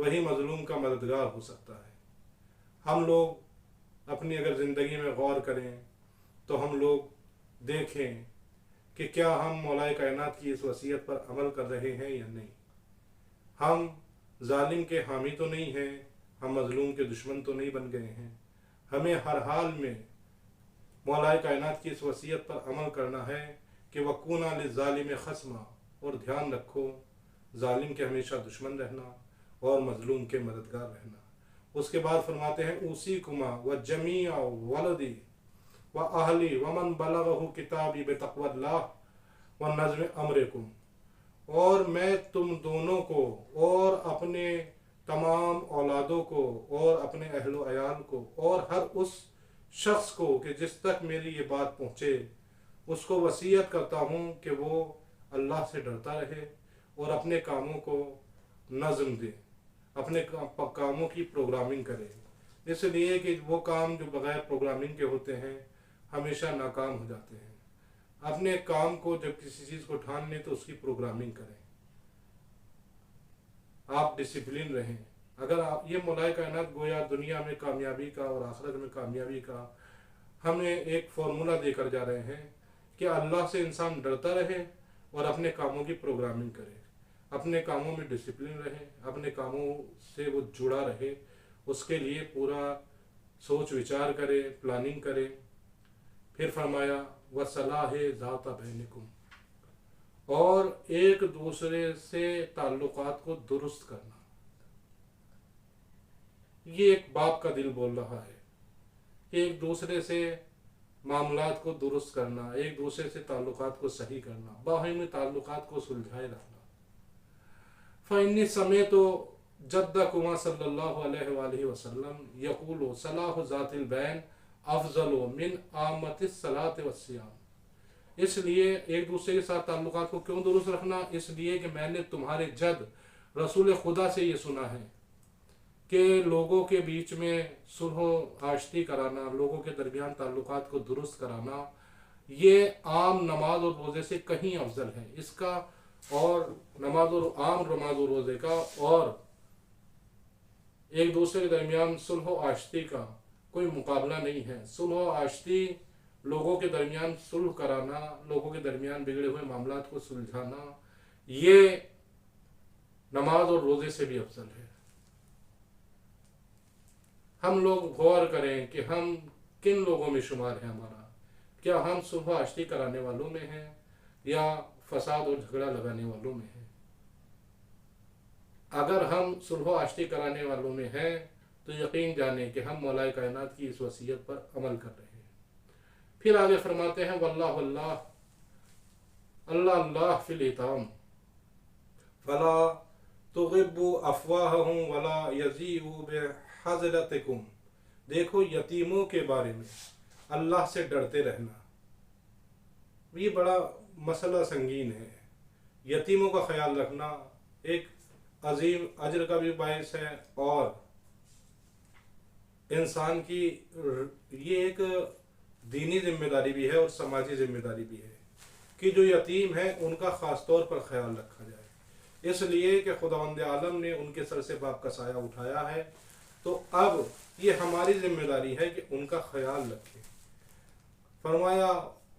وہی مظلوم کا مددگار ہو سکتا ہے۔ ہم لوگ اپنی اگر زندگی میں غور کریں تو ہم لوگ دیکھیں کہ کیا ہم مولا کائنات کی اس وصیت پر عمل کر رہے ہیں یا نہیں۔ ہم ظالم کے حامی تو نہیں ہیں، ہم مظلوم کے دشمن تو نہیں بن گئے ہیں۔ ہمیں ہر حال میں مولا کائنات کی اس وصیت پر عمل کرنا ہے کہ وَكُونَا لِلظَّالِمِ خَصْمًا، اور دھیان رکھو ظالم کے ہمیشہ دشمن رہنا اور مظلوم کے مددگار رہنا۔ اس کے بعد فرماتے ہیں اوصیکما وجمیع ولدی واہلی ومن بلغہ کتابی بتقوی اللہ ونظم امرکم، اور میں تم دونوں کو اور اپنے تمام اولادوں کو اور اپنے اہل و عیال کو اور ہر اس شخص کو کہ جس تک میری یہ بات پہنچے اس کو وصیت کرتا ہوں کہ وہ اللہ سے ڈرتا رہے اور اپنے کاموں کو نظم دے، اپنے کاموں کی پروگرامنگ کرے، اس لیے کہ وہ کام جو بغیر پروگرامنگ کے ہوتے ہیں ہمیشہ ناکام ہو جاتے ہیں۔ اپنے کام کو جب کسی چیز کو ٹھان لیں تو اس کی پروگرامنگ کریں، آپ ڈسپلن رہیں۔ اگر آپ یہ مولا کائنات گویا دنیا میں کامیابی کا اور آخرت میں کامیابی کا ہمیں ایک فارمولہ دے کر جا رہے ہیں کہ اللہ سے انسان ڈرتا رہے اور اپنے کاموں کی پروگرامنگ کرے، اپنے کاموں میں ڈسپلن رہے، اپنے کاموں سے وہ جڑا رہے، اس کے لیے پورا سوچ وچار کرے، پلاننگ کرے۔ پھر فرمایا وَصَلَاحِ ذَاتَ بَيْنِكُمْ، اور ایک دوسرے سے تعلقات کو درست کرنا۔ یہ ایک باپ کا دل بول رہا ہے، ایک دوسرے سے معاملات کو درست کرنا، ایک دوسرے سے تعلقات کو صحیح کرنا، باہمی تعلقات کو سلجھائے رکھنا۔ فَإِنِّي سَمِعْتُ جَدَّكُمَا صلی اللہ علیہ وآلہ وسلم یقول صلاح ذات البین افضل من عامۃ الصلاۃ والصیام، اس لیے ایک دوسرے کے ساتھ تعلقات کو کیوں درست رکھنا؟ اس لیے کہ میں نے تمہارے جد رسول خدا سے یہ سنا ہے کہ لوگوں کے بیچ میں صلح و آشتی کرانا، لوگوں کے درمیان تعلقات کو درست کرانا، یہ عام نماز اور روزے سے کہیں افضل ہے۔ اس کا اور عام نماز و روزے کا اور ایک دوسرے کے درمیان صلح و آشتی کا کوئی مقابلہ نہیں ہے۔ صلح و آشتی، لوگوں کے درمیان صلح کرانا، لوگوں کے درمیان بگڑے ہوئے معاملات کو سلجھانا، یہ نماز اور روزے سے بھی افضل ہے۔ ہم لوگ غور کریں کہ ہم کن لوگوں میں شمار ہیں ہمارا، کیا ہم صلح و آشتی کرانے والوں میں ہیں یا فساد اور جھگڑا لگانے والوں میں ہیں؟ اگر ہم صلح و آشتی کرانے والوں میں ہیں تو یقین جانیں کہ ہم مولا کائنات کی اس وصیت پر عمل کر رہے ہیں۔ پھر آگے فرماتے ہیں واللہ اللہ اللہ اللہ فی الیتام فلا تغبوا افواہہم ولا یزیئوا بحضرتکم، دیکھو یتیموں کے بارے میں اللہ سے ڈرتے رہنا، یہ بڑا مسئلہ سنگین ہے۔ یتیموں کا خیال رکھنا ایک عظیم اجر کا بھی باعث ہے اور انسان کی یہ ایک دینی ذمہ داری بھی ہے اور سماجی ذمہ داری بھی ہے کہ جو یتیم ہیں ان کا خاص طور پر خیال رکھا جائے، اس لیے کہ خداوند عالم نے ان کے سر سے باپ کا سایہ اٹھایا ہے، تو اب یہ ہماری ذمہ داری ہے کہ ان کا خیال رکھیں۔ فرمایا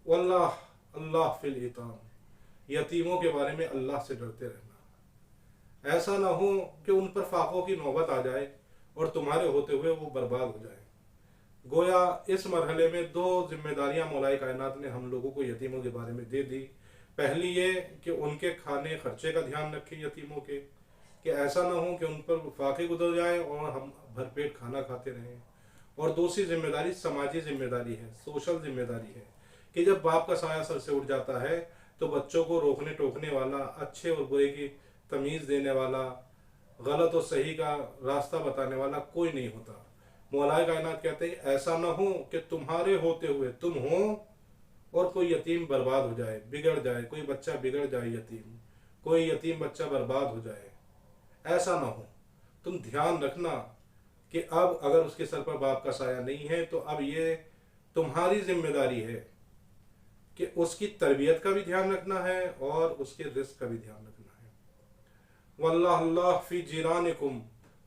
واللہ اللہ فی الیتام، یتیموں کے بارے میں اللہ سے ڈرتے رہنا، ایسا نہ ہو کہ ان پر فاقوں کی نوبت آ جائے اور تمہارے ہوتے ہوئے وہ برباد ہو جائے۔ گویا اس مرحلے میں دو ذمہ داریاں مولا کائنات نے ہم لوگوں کو یتیموں کے بارے میں دے دی۔ پہلی یہ کہ ان کے کھانے خرچے کا دھیان رکھیں یتیموں کے، کہ ایسا نہ ہو کہ ان پر فاقے گزر جائے اور ہم بھر پیٹ کھانا کھاتے رہیں۔ اور دوسری ذمہ داری سماجی ذمہ داری ہے، سوشل ذمہ داری ہے کہ جب باپ کا سایہ سر سے اٹھ جاتا ہے تو بچوں کو روکنے ٹوکنے والا، اچھے اور برے کی تمیز دینے والا، غلط اور صحیح کا راستہ بتانے والا کوئی نہیں ہوتا۔ مولا کائنات کہتے ہیں ایسا نہ ہو کہ تمہارے ہوتے ہوئے تم ہو اور کوئی یتیم برباد ہو جائے، بگڑ جائے، کوئی بچہ بگڑ جائے، یتیم کوئی یتیم بچہ برباد ہو جائے، ایسا نہ ہو۔ تم دھیان رکھنا کہ اب اگر اس کے سر پر باپ کا سایہ نہیں ہے تو اب یہ تمہاری ذمہ داری ہے کہ اس کی تربیت کا بھی دھیان رکھنا ہے اور اس کے رزق کا بھی دھیان رکھنا ہے۔ واللہ اللہ فی جیرانکم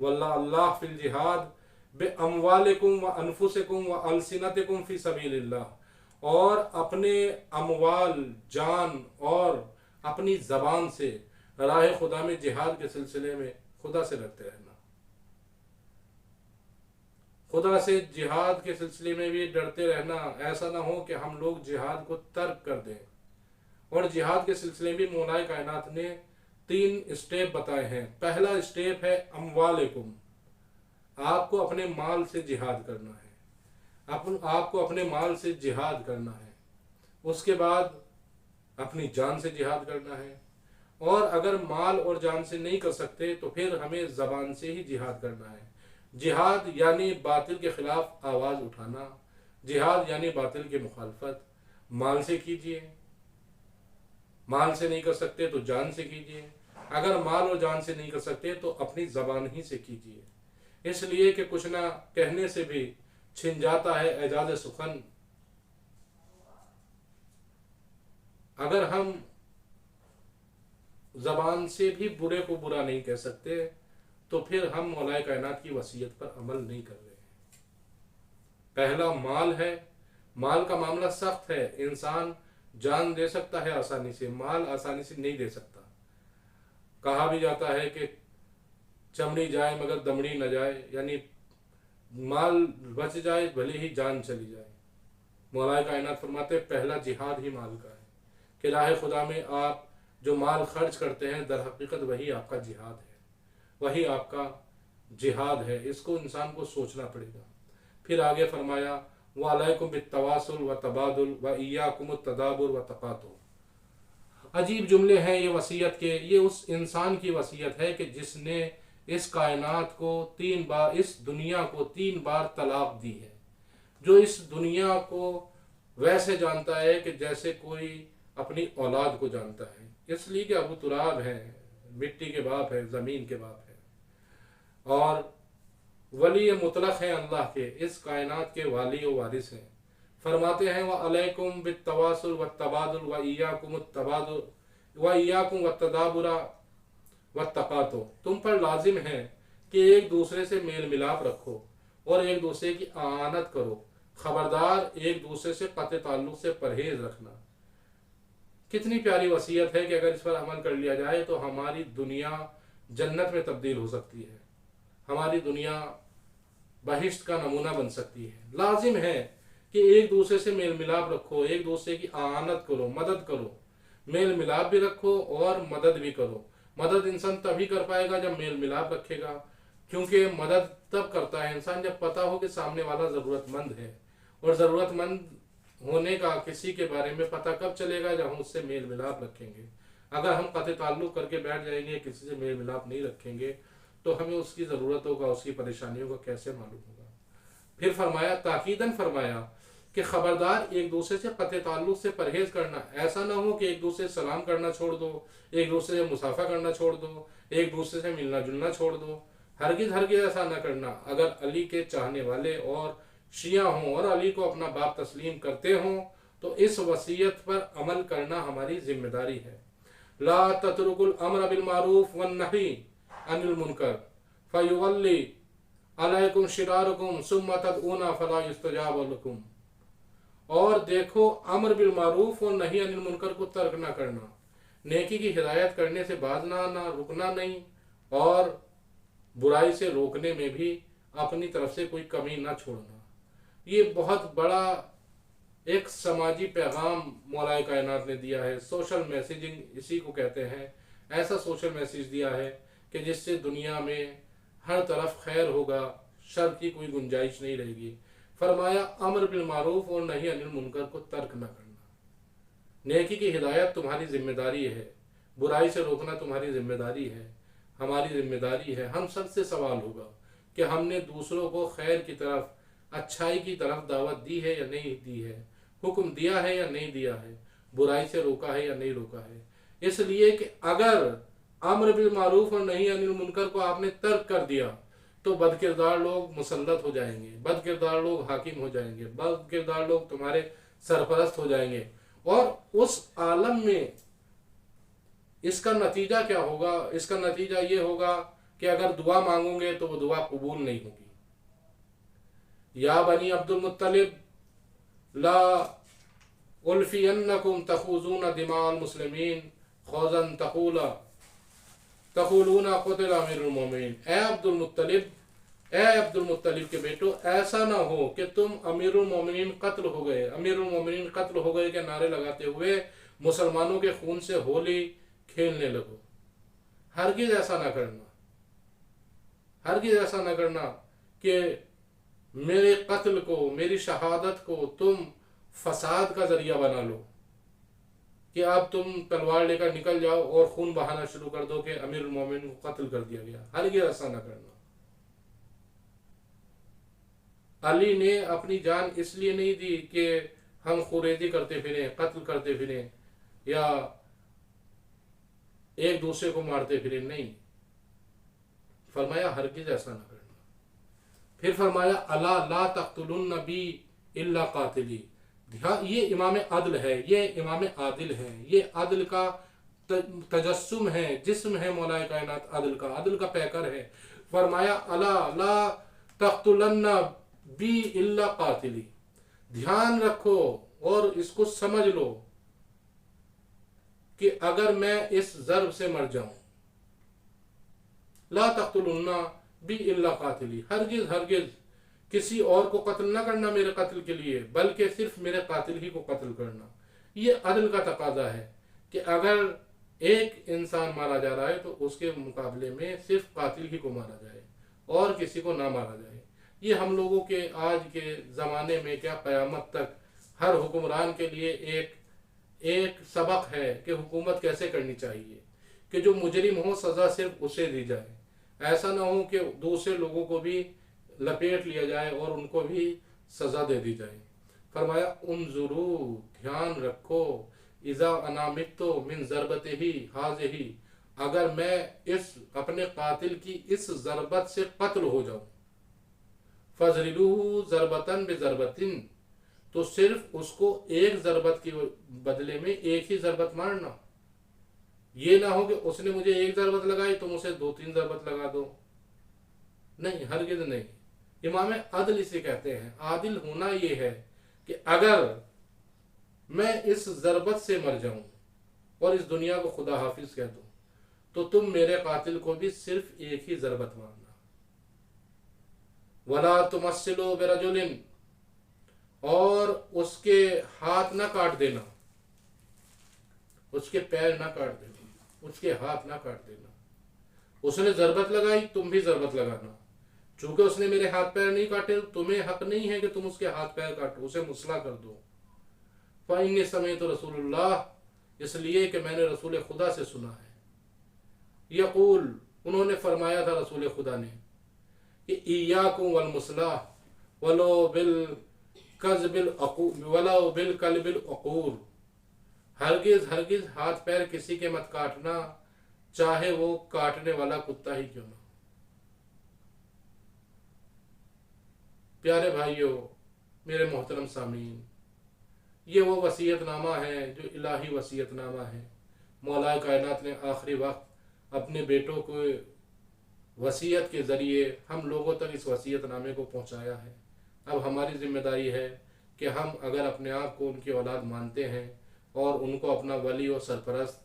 واللہ اللہ فی الجہاد باموالکم و انفسکم و السنتکم فی سبیل اللہ، اور اپنے اموال، جان اور اپنی زبان سے راہ خدا میں جہاد کے سلسلے میں خدا سے ڈرتے رہنا۔ خدا سے جہاد کے سلسلے میں بھی ڈرتے رہنا، ایسا نہ ہو کہ ہم لوگ جہاد کو ترک کر دیں۔ اور جہاد کے سلسلے میں مولا کائنات نے 3 اسٹیپ بتائے ہیں۔ پہلا اسٹیپ ہے اموالکم، آپ کو اپنے مال سے جہاد کرنا ہے، آپ کو اپنے مال سے جہاد کرنا ہے۔ اس کے بعد اپنی جان سے جہاد کرنا ہے، اور اگر مال اور جان سے نہیں کر سکتے تو پھر ہمیں زبان سے ہی جہاد کرنا ہے۔ جہاد یعنی باطل کے خلاف آواز اٹھانا، جہاد یعنی باطل کی مخالفت۔ مال سے کیجئے، مال سے نہیں کر سکتے تو جان سے کیجئے، اگر مال اور جان سے نہیں کر سکتے تو اپنی زبان ہی سے کیجئے، اس لیے کہ کچھ نہ کہنے سے بھی چھن جاتا ہے اعجاز سخن۔ اگر ہم زبان سے بھی برے کو برا نہیں کہہ سکتے تو پھر ہم مولا کائنات کی وصیت پر عمل نہیں کر رہے ہیں۔ پہلا مال ہے، مال کا معاملہ سخت ہے، انسان جان دے سکتا ہے آسانی سے، مال آسانی سے نہیں دے سکتا۔ کہا بھی جاتا ہے کہ چمڑی جائے مگر دمڑی نہ جائے، یعنی مال بچ جائے بھلے ہی جان چلی جائے۔ مولا کائنات فرماتے پہلا جہاد ہی مال کا ہے، کہ راہ خدا میں آپ جو مال خرچ کرتے ہیں در حقیقت وہی آپ کا جہاد ہے، وہی آپ کا جہاد ہے۔ اس کو انسان کو سوچنا پڑے گا۔ پھر آگے فرمایا وَعَلَيْكُمْ بِالتَّوَاصُلِ وَالتَّبَادُلِ وَإِيَّاكُمُ التَّدَابُرَ وَالتَّقَاطُعَ۔ عجیب جملے ہیں یہ وصیت کے، یہ اس انسان کی وصیت ہے کہ جس نے اس کائنات کو 3 بار، اس دنیا کو 3 بار طلاق دی ہے، جو اس دنیا کو ویسے جانتا ہے کہ جیسے کوئی اپنی اولاد کو جانتا ہے، اس لیے کہ ابو تراب ہے، مٹی کے باپ ہے، زمین کے باپ ہے، اور ولی مطلق ہیں اللہ کے، اس کائنات کے والی و وارث ہیں۔ فرماتے ہیں وَعَلَيْكُمْ بِالتَّوَاصُلِ وَالتَّبَادُلِ وَإِيَّاكُمُ التَّدَابُرَ وَالتَّقَاطُعَ۔ تم پر لازم ہے کہ ایک دوسرے سے میل ملاپ رکھو اور ایک دوسرے کی اعانت کرو، خبردار ایک دوسرے سے قطع تعلق سے پرہیز رکھنا۔ کتنی پیاری وصیت ہے کہ اگر اس پر عمل کر لیا جائے تو ہماری دنیا جنت میں تبدیل ہو سکتی ہے، ہماری دنیا بہشت کا نمونہ بن سکتی ہے۔ لازم ہے کہ ایک دوسرے سے میل ملاپ رکھو، ایک دوسرے کی اعانت کرو، مدد کرو، میل ملاپ بھی رکھو اور مدد بھی کرو۔ مدد انسان تبھی کر پائے گا جب میل ملاپ رکھے گا، کیونکہ مدد تب کرتا ہے انسان جب پتہ ہو کہ سامنے والا ضرورت مند ہے، اور ضرورت مند ہونے کا کسی کے بارے میں پتہ کب چلے گا جب ہم اس سے میل ملاپ رکھیں گے۔ اگر ہم قطع تعلق کر کے بیٹھ جائیں گے، کسی سے میل ملاپ نہیں رکھیں گے تو ہمیں اس کی ضرورتوں کا، اس کی پریشانیوں کا کیسے معلوم ہوگا۔ پھر فرمایا، تاکیداً فرمایا کہ خبردار ایک دوسرے سے قطع تعلق سے پرہیز کرنا۔ ایسا نہ ہو کہ ایک دوسرے سے سلام کرنا چھوڑ دو، ایک دوسرے سے مصافحہ کرنا چھوڑ دو، ایک دوسرے سے ملنا جلنا چھوڑ دو۔ ہرگز ہرگز ایسا نہ کرنا۔ اگر علی کے چاہنے والے اور شیعہ ہوں اور علی کو اپنا باپ تسلیم کرتے ہوں تو اس وصیت پر عمل کرنا ہماری ذمہ داری ہے۔ لا تترکوا الامر بالمعروف والنہی عن المنکر فیولی علیکم شرارکم ثم تدعون فلا یستجاب لکم۔ اور دیکھو، امر بالمعروف اور نہی عن المنکر کو ترک نہ کرنا، نیکی کی ہدایت کرنے سے باز نہ رکنا نہیں، اور برائی سے روکنے میں بھی اپنی طرف سے کوئی کمی نہ چھوڑنا۔ یہ بہت بڑا ایک سماجی پیغام مولا کائنات نے دیا ہے۔ سوشل میسیجنگ اسی کو کہتے ہیں۔ ایسا سوشل میسیج دیا ہے کہ جس سے دنیا میں ہر طرف خیر ہوگا، شر کی کوئی گنجائش نہیں رہے گی۔ فرمایا امر بالمعروف اور نہی عن المنکر کو ترک نہ کرنا۔ نیکی کی ہدایت تمہاری ذمہ داری ہے، برائی سے روکنا تمہاری ذمہ داری ہے، ہماری ذمہ داری ہے۔ ہم سب سے سوال ہوگا کہ ہم نے دوسروں کو خیر کی طرف، اچھائی کی طرف دعوت دی ہے یا نہیں دی ہے، حکم دیا ہے یا نہیں دیا ہے، برائی سے روکا ہے یا نہیں روکا ہے۔ اس لیے کہ اگر امر بالمعروف اور نہی عن المنکر کو آپ نے ترک کر دیا تو بد کردار لوگ مسلط ہو جائیں گے، بد کردار لوگ حاکم ہو جائیں گے، بد کردار لوگ تمہارے سرپرست ہو جائیں گے، اور اس عالم میں اس کا نتیجہ کیا ہوگا؟ اس کا نتیجہ یہ ہوگا کہ اگر دعا مانگو گے تو وہ دعا قبول نہیں ہوگی۔ یا بنی عبد المطلب لا الفینکم تخوضون دماء المسلمین خوضا تقولون قتل امیر المومنین، اے عبد المطلب کے بیٹو، ایسا نہ ہو کہ تم امیر المومنین قتل ہو گئے کے نعرے لگاتے ہوئے مسلمانوں کے خون سے ہولی کھیلنے لگو۔ ہرگز ایسا نہ کرنا کہ میرے قتل کو، میری شہادت کو تم فساد کا ذریعہ بنا لو، کہ اب تم تلوار لے کر نکل جاؤ اور خون بہانا شروع کر دو کہ امیر المومنین کو قتل کر دیا گیا۔ ہرگز ایسا نہ کرنا۔ علی نے اپنی جان اس لیے نہیں دی کہ ہم خوریزی کرتے پھریں، قتل کرتے پھریں یا ایک دوسرے کو مارتے پھریں، نہیں، فرمایا ہرگز ایسا نہ کرنا۔ پھر فرمایا الا لا تقتلن بی الا قاتلی۔ یہ امام عدل ہے، یہ امام عادل ہے، یہ عدل کا تجسم ہے، جسم ہے مولا کائنات، عدل کا پیکر ہے۔ فرمایا الا لا تقتلن بی الا قاتلی۔ دھیان رکھو اور اس کو سمجھ لو کہ اگر میں اس ضرب سے مر جاؤں، لا تقتلن بی الا قاتلی، ہرگز کسی اور کو قتل نہ کرنا میرے قتل کے لیے، بلکہ صرف میرے قاتل ہی کو قتل کرنا۔ یہ عدل کا تقاضا ہے کہ اگر ایک انسان مارا جا رہا ہے تو اس کے مقابلے میں صرف قاتل ہی کو مارا جائے اور کسی کو نہ مارا جائے۔ یہ ہم لوگوں کے آج کے زمانے میں کیا قیامت تک ہر حکمران کے لیے ایک سبق ہے کہ حکومت کیسے کرنی چاہیے، کہ جو مجرم ہو سزا صرف اسے دی جائے، ایسا نہ ہو کہ دوسرے لوگوں کو بھی لپیٹ لیا جائے اور ان کو بھی سزا دے دی جائے۔ فرمایا انظروا، دھیان رکھو، اذا انا مت من ضربتہ ہذہ، اگر میں اپنے قاتل کی اس ضربت سے قتل ہو جاؤں، فضربوہ ضربتاً بضربتن، تو صرف اس کو ایک ضربت کے بدلے میں ایک ہی ضربت مارنا، یہ نہ ہو کہ اس نے مجھے ایک ضربت لگائی تم اسے 2-3 ضربت لگا دو، نہیں، ہرگز نہیں۔ امام عدل اسے کہتے ہیں۔ عادل ہونا یہ ہے کہ اگر میں اس ضربت سے مر جاؤں اور اس دنیا کو خدا حافظ کہہ دوں تو تم میرے قاتل کو بھی صرف ایک ہی ضربت مارنا۔ وَلَا تُمَثِّلُوا بِرَجُلٍ، اور اس کے ہاتھ نہ کاٹ دینا، اس کے پیر نہ کاٹ دینا، اس کے ہاتھ نہ کاٹ دینا۔ اس نے ضربت لگائی، تم بھی ضربت لگانا، چونکہ اس نے میرے ہاتھ پیر نہیں کاٹے، تمہیں حق نہیں ہے کہ تم اس کے ہاتھ پیر کاٹو، اسے مسلح کر دو۔ فَإِنِّي سَمِعْتُ رَسُولَ اللَّهِ، اس لیے کہ میں نے رسول خدا سے سنا ہے، یقول، انہوں نے فرمایا تھا رسول خدا نے کہ ایاکم والمصلاح ولو بالکلب العقور، ہرگز ہاتھ پیر کسی کے مت کاٹنا، چاہے وہ کاٹنے والا کتا ہی کیوں نہ۔ پیارے بھائیوں، میرے محترم سامعین، یہ وہ وصیت نامہ ہے جو الہی وصیت نامہ ہے۔ مولا کائنات نے آخری وقت اپنے بیٹوں کو وصیت کے ذریعے ہم لوگوں تک اس وصیت نامے کو پہنچایا ہے۔ اب ہماری ذمہ داری ہے کہ ہم اگر اپنے آپ کو ان کی اولاد مانتے ہیں اور ان کو اپنا ولی و سرپرست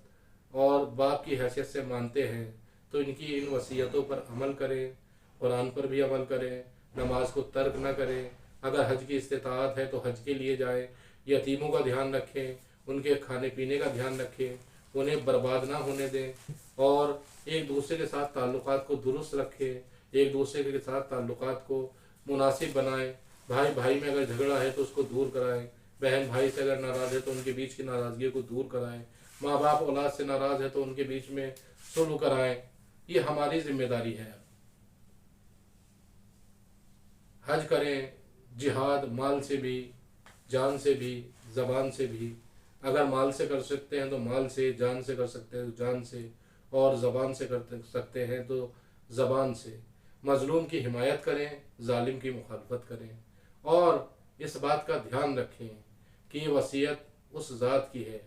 اور باپ کی حیثیت سے مانتے ہیں تو ان کی ان وصیتوں پر عمل کریں، قرآن پر بھی عمل کریں، نماز کو ترک نہ کریں، اگر حج کی استطاعت ہے تو حج کے لیے جائیں، یتیموں کا دھیان رکھیں، ان کے کھانے پینے کا دھیان رکھیں، انہیں برباد نہ ہونے دیں، اور ایک دوسرے کے ساتھ تعلقات کو درست رکھیں، ایک دوسرے کے ساتھ تعلقات کو مناسب بنائیں۔ بھائی بھائی میں اگر جھگڑا ہے تو اس کو دور کرائیں، بہن بھائی سے اگر ناراض ہے تو ان کے بیچ کی ناراضگی کو دور کرائیں، ماں باپ اولاد سے ناراض ہے تو ان کے بیچ میں صلح کرائیں۔ یہ ہماری ذمہ داری ہے۔ حج کریں، جہاد مال سے بھی، جان سے بھی، زبان سے بھی، اگر مال سے کر سکتے ہیں تو مال سے، جان سے کر سکتے ہیں تو جان سے، اور زبان سے کر سکتے ہیں تو زبان سے۔ مظلوم کی حمایت کریں، ظالم کی مخالفت کریں، اور اس بات کا دھیان رکھیں کہ یہ وصیت اس ذات کی ہے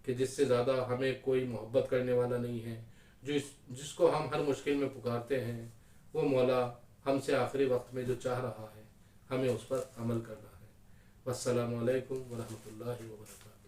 کہ جس سے زیادہ ہمیں کوئی محبت کرنے والا نہیں ہے، جس کو ہم ہر مشکل میں پکارتے ہیں، وہ مولا ہم سے آخری وقت میں جو چاہ رہا ہے ہمیں اس پر عمل کرنا ہے۔ والسلام علیکم ورحمۃ اللہ وبرکاتہ۔